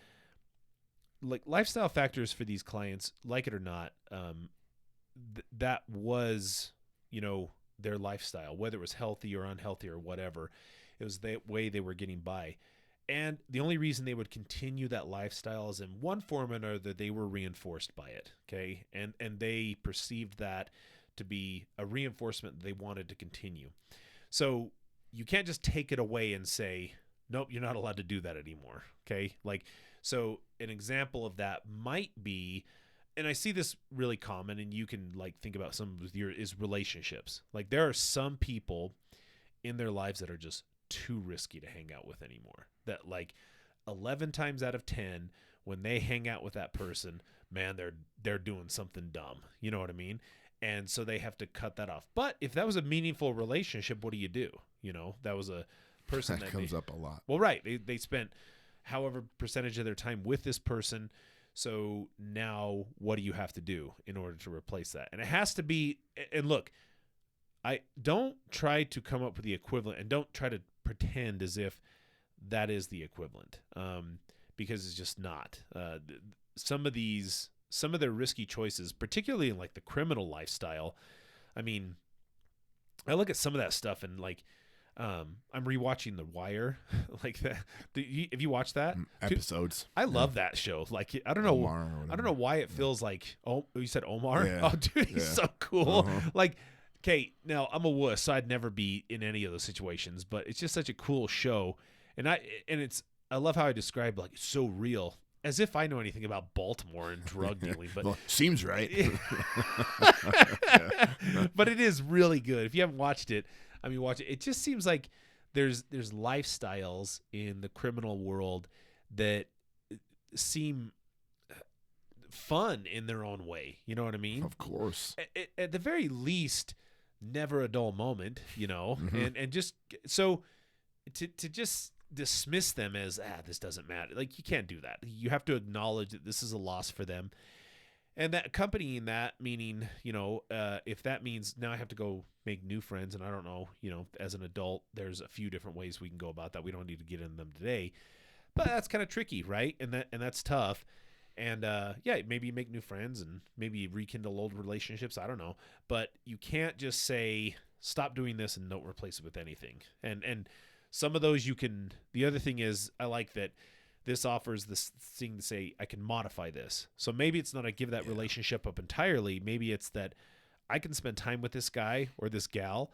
like lifestyle factors for these clients, like it or not, that was, their lifestyle, whether it was healthy or unhealthy or whatever, it was the way they were getting by. And the only reason they would continue that lifestyle is in one form or another, they were reinforced by it. Okay. And they perceived that to be a reinforcement they wanted to continue. So you can't just take it away and say, nope, you're not allowed to do that anymore. Okay. So an example of that might be, and I see this really common, and you can think about some of is relationships. Like there are some people in their lives that are just too risky to hang out with anymore. That 11 times out of 10, when they hang out with that person, man, they're doing something dumb. You know what I mean? And so they have to cut that off. But if that was a meaningful relationship, what do you do? That was a person that comes up a lot. Well, right. They spent however percentage of their time with this person. So now what do you have to do in order to replace that? And it has to be, and look, I don't try to come up with the equivalent and don't try to pretend as if that is the equivalent, because it's just not. Some of their risky choices, particularly in the criminal lifestyle. I mean, I look at some of that stuff and I'm rewatching The Wire, like that. Have you watched that? Episodes. Dude, I love that show. I don't know. I don't know why it feels like. Oh, you said Omar? Yeah. Oh, dude, he's so cool. Uh-huh. Okay, now I'm a wuss, so I'd never be in any of those situations. But it's just such a cool show, and I love how I describe it's so real, as if I know anything about Baltimore and drug dealing. But well, seems right. But it is really good. If you haven't watched it, watch it. It just seems like there's lifestyles in the criminal world that seem fun in their own way. You know what I mean? Of course. At the very least, never a dull moment. Mm-hmm. And just so to just dismiss them as this doesn't matter. You can't do that. You have to acknowledge that this is a loss for them. And that accompanying that, meaning, if that means now I have to go make new friends, and I don't know, as an adult, there's a few different ways we can go about that. We don't need to get into them today, but that's kind of tricky, right? And that's tough. And maybe you make new friends and maybe rekindle old relationships. I don't know, but you can't just say stop doing this and don't replace it with anything. And some of those you can. The other thing is I like that. This offers this thing to say, I can modify this. So maybe it's not I give that relationship up entirely. Maybe it's that I can spend time with this guy or this gal,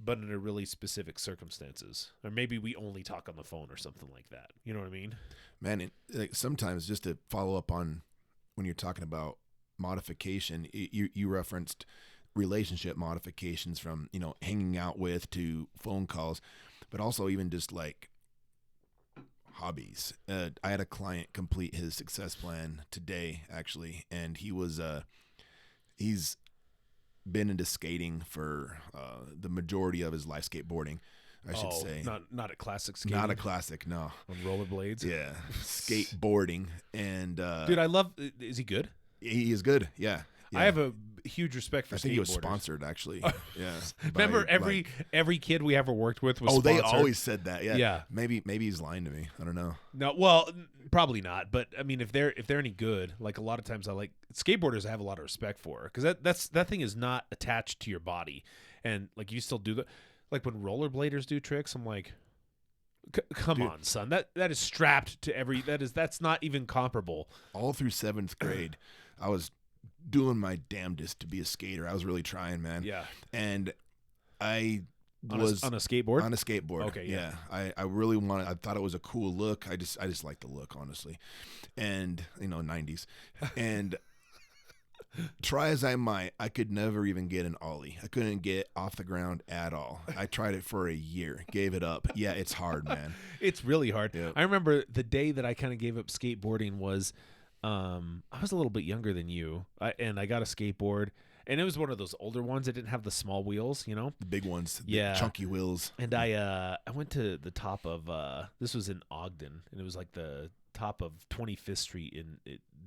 but in a really specific circumstances. Or maybe we only talk on the phone or something like that. You know what I mean? Man, sometimes just to follow up on when you're talking about modification, you referenced relationship modifications from, hanging out with to phone calls, but also even just hobbies. I had a client complete his success plan today, actually, and he's been into skating for the majority of his life, skateboarding, I should say. Not a classic skating. Not a classic, no. On rollerblades. Yeah, skateboarding, and dude, I love. Is he good? He is good. Yeah. I have a huge respect for skateboarders. I think he was sponsored, actually. Yeah. Remember every kid we ever worked with was sponsored? They always said that. Yeah. Yeah. Maybe he's lying to me. I don't know. No, well, probably not. But if they're any good, a lot of times skateboarders I have a lot of respect for, because that thing is not attached to your body, and you still do the when rollerbladers do tricks. I'm like, come on, son. That is strapped to every. That's not even comparable. All through 7th grade, I was doing my damnedest to be a skater. I was really trying, man. Yeah. And I on a skateboard? On a skateboard. Okay, yeah. I really wanted, I thought it was a cool look. I just like the look, honestly. And, 90s. And try as I might, I could never even get an ollie. I couldn't get off the ground at all. I tried it for a year, gave it up. Yeah, it's hard, man. It's really hard. Yep. I remember the day that I kind of gave up skateboarding was I was a little bit younger than you, and I got a skateboard, And it was one of those older ones that didn't have the small wheels, you know? The big ones. Yeah. The chunky wheels. And I went to the top of, this was in Ogden, and it was like the top of 25th Street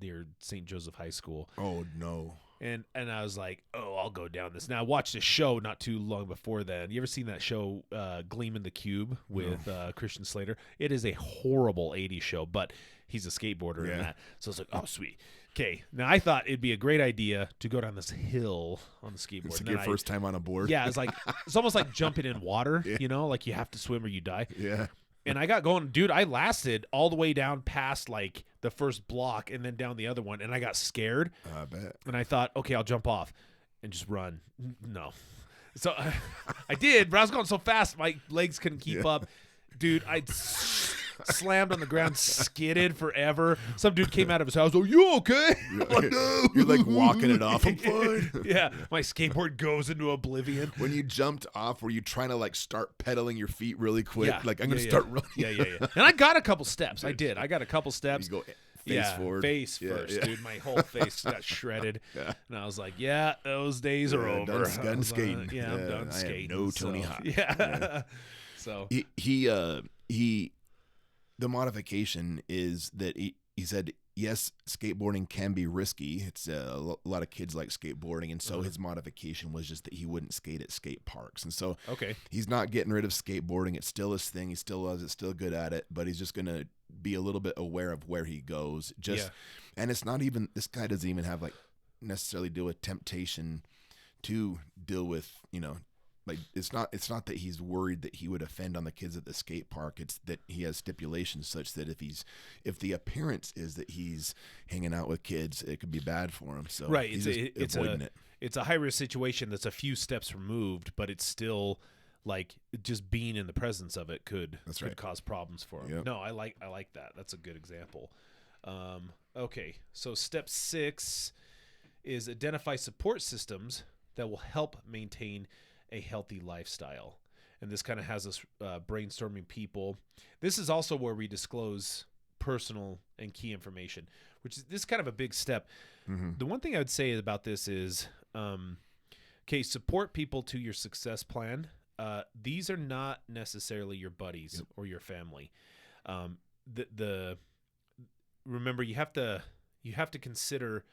near St. Joseph High School. Oh, no. And I was like, oh, I'll go down this. Now, I watched a show not too long before then. You ever seen that show, Gleam in the Cube, with Christian Slater? It is a horrible 80s show, but he's a skateboarder in that. So I was like, oh, sweet. Okay. Now, I thought it'd be a great idea to go down this hill on the skateboard. It's like your first time on a board. Yeah, it's almost like jumping in water, you know, like you have to swim or you die. Yeah. And I got going, dude. I lasted all the way down past like the first block and then down the other one, and I got scared. I bet. And I thought, okay, I'll jump off and just run. No, so I did, but I was going so fast, my legs couldn't keep up, dude. I slammed on the ground, skidded forever. Some dude came out of his house. Oh, you okay? Like, no. You're like walking it off. I'm fine. Yeah, my skateboard goes into oblivion. When you jumped off, were you trying to like start pedaling your feet really quick? Yeah. Like I'm gonna start running. Yeah. And I got a couple steps. I did. I got a couple steps. You go face forward. Face first, dude. My whole face got shredded. Yeah. And I was like, yeah, those days are over. Done skating. I'm done skating. No Tony Hawk. Yeah. So he the modification is that he said, yes, skateboarding can be risky. It's a lot of kids like skateboarding, and so his modification was just that he wouldn't skate at skate parks. And so he's not getting rid of skateboarding. It's still his thing. He still loves it, still good at it, but he's just going to be a little bit aware of where he goes. And it's not even, this guy doesn't even have like necessarily deal with temptation to deal with, you know, like it's not that he's worried that he would offend on the kids at the skate park. It's that he has stipulations such that if the appearance is that he's hanging out with kids, it could be bad for him. So he's avoiding it. It's a high risk situation that's a few steps removed, but it's still like just being in the presence of it could cause problems for him. Yep. No, I like that. That's a good example. Okay, so step 6 is identify support systems that will help maintain a healthy lifestyle. And this kind of has us brainstorming people. This is also where we disclose personal and key information, which is this kind of a big step. The one thing I would say about this is, support people to your success plan. These are not necessarily your buddies or your family. Remember, you have to consider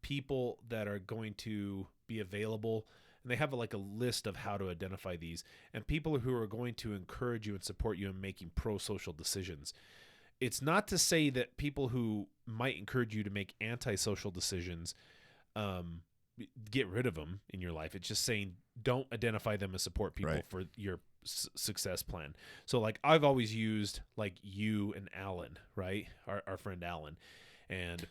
people that are going to be available. And they have like a list of how to identify these, and people who are going to encourage you and support you in making pro-social decisions. It's not to say that people who might encourage you to make anti-social decisions, get rid of them in your life. It's just saying don't identify them as support people for your success plan. So like I've always used like you and Alan, right? Our friend Alan. And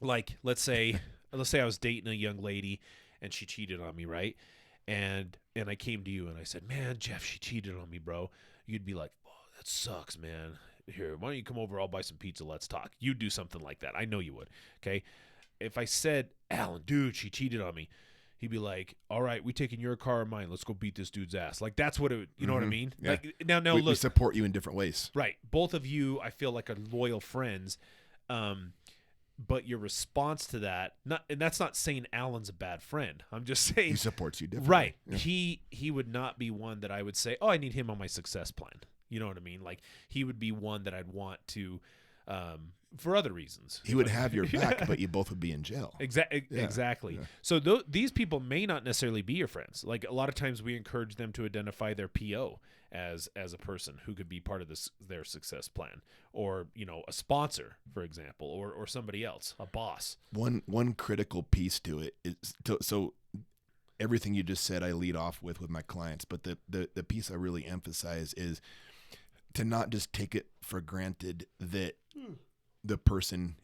like, let's say I was dating a young lady and she cheated on me, right? And I came to you and I said, man, Jeff, she cheated on me, bro. You'd be like, oh, that sucks, man. Here, why don't you come over? I'll buy some pizza. Let's talk. You'd do something like that. I know you would. Okay. If I said, Alan, dude, she cheated on me, he'd be like, all right, we taking your car or mine. Let's go beat this dude's ass. Like that's what it, you know what I mean? Yeah. Like now we look, support you in different ways. Right. Both of you, I feel like, are loyal friends. But your response to that, and that's not saying Alan's a bad friend. I'm just saying he supports you differently. Right. Yeah. He would not be one that I would say, oh, I need him on my success plan. You know what I mean? Like he would be one that I'd want to, for other reasons. He would have your back, but you both would be in jail. Exactly. Yeah. So these people may not necessarily be your friends. Like a lot of times we encourage them to identify their PO as a person who could be part of their success plan, or you know, a sponsor, for example, or somebody else, a boss. One critical piece to it is so everything you just said I lead off with my clients, but the piece I really emphasize is to not just take it for granted that the person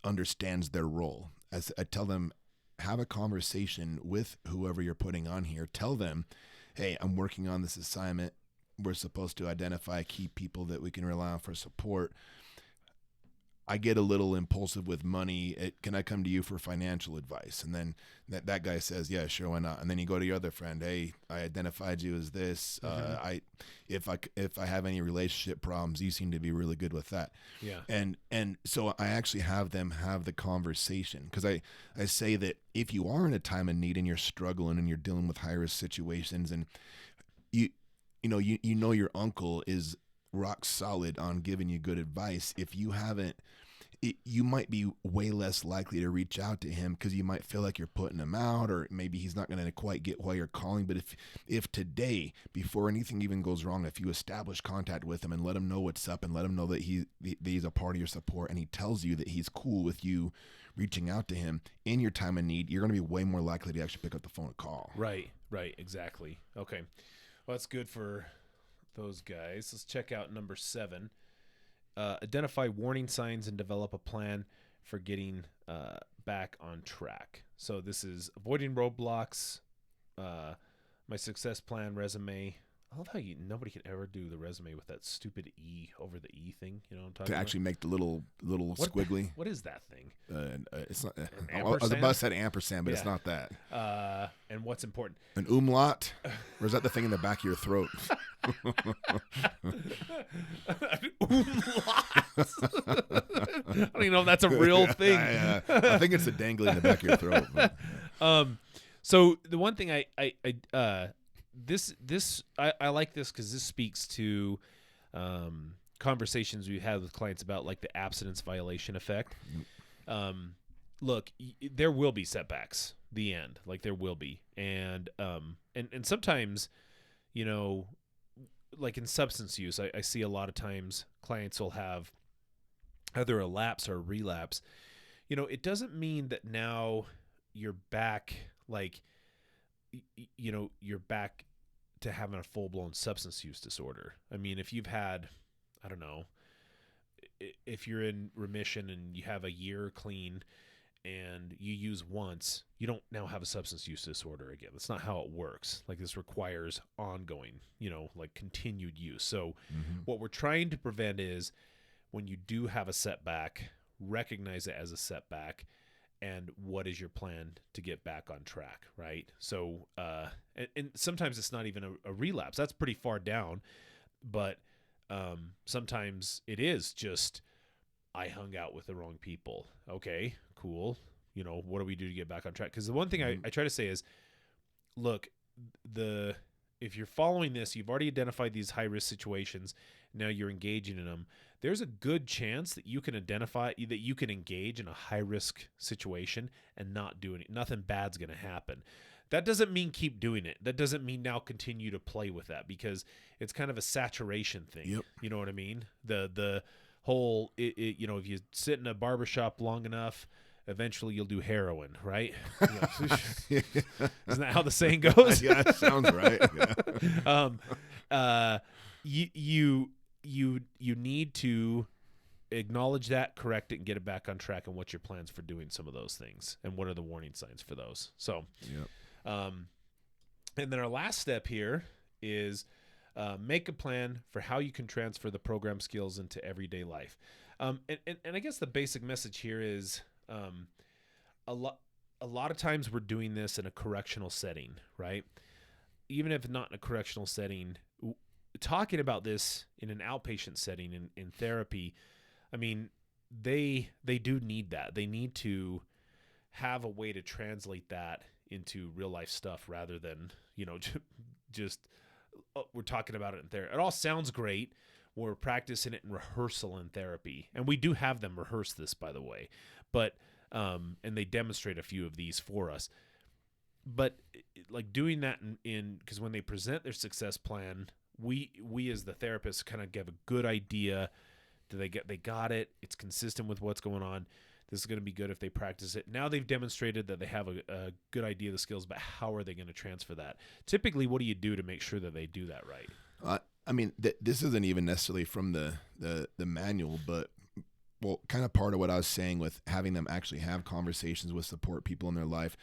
understands their role. As I tell them, have a conversation with whoever you're putting on here. Tell them, hey, I'm working on this assignment. We're supposed to identify key people that we can rely on for support. I get a little impulsive with money. Can I come to you for financial advice? And then that guy says, yeah, sure, why not? And then you go to your other friend, hey, I identified you as this. If I have any relationship problems, you seem to be really good with that. Yeah. And so I actually have them have the conversation, because I say that if you are in a time of need and you're struggling and you're dealing with high risk situations, and you know your uncle is rock solid on giving you good advice, if you haven't, you might be way less likely to reach out to him because you might feel like you're putting him out, or maybe he's not going to quite get why you're calling. But if today, before anything even goes wrong, if you establish contact with him and let him know what's up and let him know that he's a part of your support, and he tells you that he's cool with you reaching out to him in your time of need, you're going to be way more likely to actually pick up the phone and call. Right, exactly. Okay. Well, that's good for those guys. Let's check out number 7. Identify warning signs and develop a plan for getting back on track. So this is avoiding roadblocks, my success plan, resume. I love how nobody can ever do the resume with that stupid E over the E thing. You know what I'm talking to about? actually make the little squiggly. What is that thing? It's not. I ampersand? was about to say ampersand, but Yeah. It's not that. And what's important? An umlaut, or is that the thing in the back of your throat? I don't even know if that's a real thing. I think it's a dangly in the back of your throat. But. So the one thing I like this because this speaks to conversations we've had with clients about like the abstinence violation effect. Look, there will be setbacks. The end, like there will be, and sometimes, you know, like in substance use, I see a lot of times clients will have either a lapse or a relapse. You know, it doesn't mean that now you're back, like, you know, you're back to having a full-blown substance use disorder. I mean, if you've had, I don't know, if you're in remission and you have a year clean and you use once, you don't now have a substance use disorder again. That's not how it works. Like, this requires ongoing, you know, like continued use. So what we're trying to prevent is when you do have a setback, recognize it as a setback, and what is your plan to get back on track, right? So, and sometimes it's not even a relapse. That's pretty far down, but sometimes it is just, I hung out with the wrong people. Okay, cool. You know, what do we do to get back on track? Because the one thing I try to say is, look, if you're following this, you've already identified these high-risk situations. Now you're engaging in them. There's a good chance that you can identify that you can engage in a high-risk situation and not do nothing bad's going to happen. That doesn't mean keep doing it. That doesn't mean now continue to play with that, because it's kind of a saturation thing. Yep. You know what I mean? The whole, you know, if you sit in a barbershop long enough, eventually you'll do heroin, right? You know, isn't that how the saying goes? Yeah, that sounds right. Yeah. You need to acknowledge that, correct it, and get it back on track. And what's your plans for doing some of those things, and what are the warning signs for those? So, and then our last step here is make a plan for how you can transfer the program skills into everyday life. And I guess the basic message here is a lot of times we're doing this in a correctional setting, right? Even if not in a correctional setting, talking about this in an outpatient setting in therapy, I mean, they do need that. They need to have a way to translate that into real life stuff rather than, you know, just we're talking about it in therapy. It all sounds great. We're practicing it in rehearsal in therapy, and we do have them rehearse this, by the way, but and they demonstrate a few of these for us. But like doing that in because when they present their success plan, we as the therapists kind of give a good idea. They got it. It's consistent with what's going on. This is going to be good if they practice it. Now they've demonstrated that they have a good idea of the skills, but how are they going to transfer that? Typically, what do you do to make sure that they do that right? I mean, this isn't even necessarily from the manual, but well, kind of part of what I was saying with having them actually have conversations with support people in their life.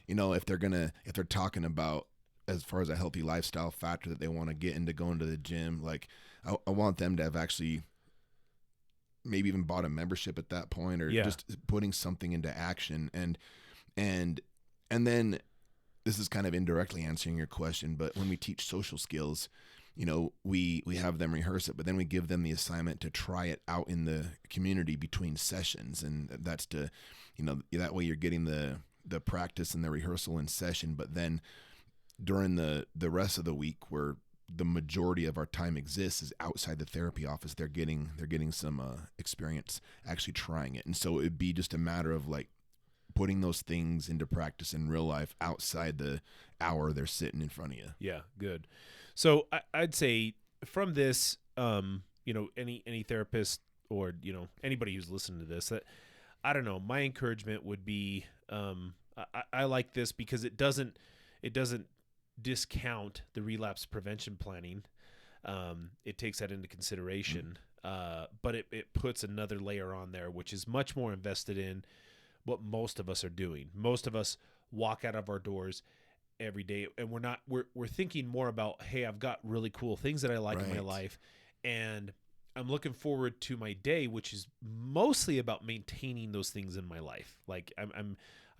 You know, if they're talking about as far as a healthy lifestyle factor that they want to get into going to the gym, like I want them to have actually maybe even bought a membership at that point, or just putting something into action. And then this is kind of indirectly answering your question, but when we teach social skills, we have them rehearse it, but then we give them the assignment to try it out in the community between sessions. And that's to, that way you're getting the practice and the rehearsal in session, but then during the rest of the week, where the majority of our time exists, is outside the therapy office, they're getting some experience actually trying it. And so it'd be just a matter of like putting those things into practice in real life outside the hour they're sitting in front of you. Yeah, good. So I'd say from this, any therapist or, anybody who's listening to this, that, I don't know, my encouragement would be, I like this because it doesn't discount the relapse prevention planning. It takes that into consideration, but it puts another layer on there, which is much more invested in what most of us are doing. Most of us walk out of our doors every day, and we're thinking more about, hey, I've got really cool things that I like in my life, and I'm looking forward to my day, which is mostly about maintaining those things in my life. Like I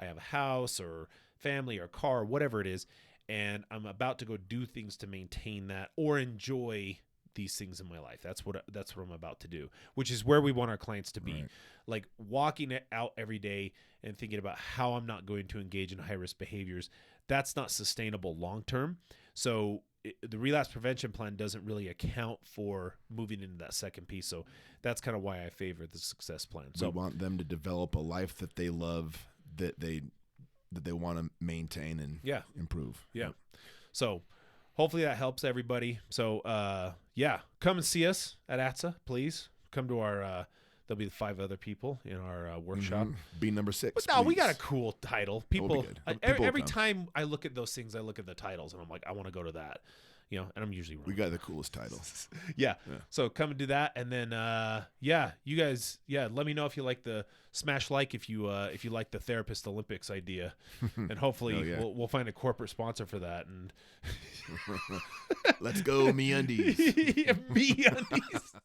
have a house or family or car, or whatever it is, and I'm about to go do things to maintain that or enjoy these things in my life. That's what I'm about to do, which is where we want our clients to be. Right. Like walking it out every day and thinking about how I'm not going to engage in high-risk behaviors. That's not sustainable long-term. So the relapse prevention plan doesn't really account for moving into that second piece. So that's kind of why I favor the success plan. So we want them to develop a life that they love, that they want to maintain and improve. Yeah. So hopefully that helps everybody. So come and see us at ATSA, please. Come to our there'll be 5 other people in our workshop. Be number 6. But no, we got a cool title. People every time I look at those things, I look at the titles and I'm like, I want to go to that. And I'm usually wrong. We got the coolest titles. Yeah. So come and do that, and then you guys, let me know if you like the smash like if you like the Therapist Olympics idea, and hopefully we'll find a corporate sponsor for that. And let's go, MeUndies. MeUndies.